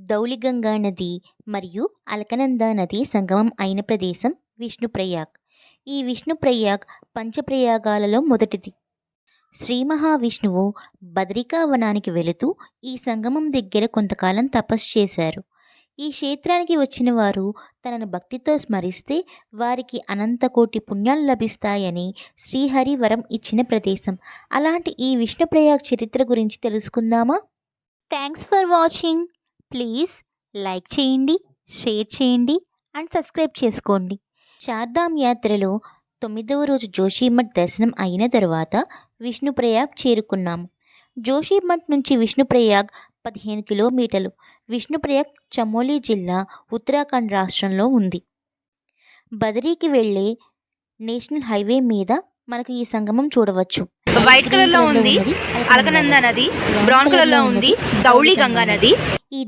ధౌలిగంగా నది మరియు అలకనంద నది సంగమం అయిన ప్రదేశం విష్ణుప్రయాగ్. ఈ విష్ణుప్రయాగ్ పంచప్రయాగాలలో మొదటిది. శ్రీ మహావిష్ణువు బదరికా వనానికి వెళుతూ ఈ సంగమం దగ్గర కొంతకాలం తపస్సు చేశారు. ఈ క్షేత్రానికి వచ్చిన వారు తనను భక్తితో స్మరిస్తే వారికి అనంతకోటి పుణ్యాలు లభిస్తాయని శ్రీహరి వరం ఇచ్చిన ప్రదేశం. అలాంటి ఈ విష్ణుప్రయాగ్ చరిత్ర గురించి తెలుసుకుందామా? Thanks for watching. Please like చేయండి, షేర్ చేయండి అండ్ సబ్స్క్రైబ్ చేసుకోండి. చార్ధామ్ యాత్రలో 9వ రోజు జోషిమఠ్ దర్శనం అయిన తరువాత విష్ణుప్రయాగ్ చేరుకున్నాము. జోషిమఠ్ నుంచి విష్ణుప్రయాగ్ 15 కిలోమీటర్లు. విష్ణుప్రయాగ్ చమోలి జిల్లా, ఉత్తరాఖండ్ రాష్ట్రంలో ఉంది. బదరీకి వెళ్ళే నేషనల్ హైవే మీద మనకు ఈ సంగమం చూడవచ్చు. వైట్ కలర్ లో ఉంది అలకనంద నది, బ్రౌన్ కలర్ లో ఉంది ధౌలిగంగా నది. ఈ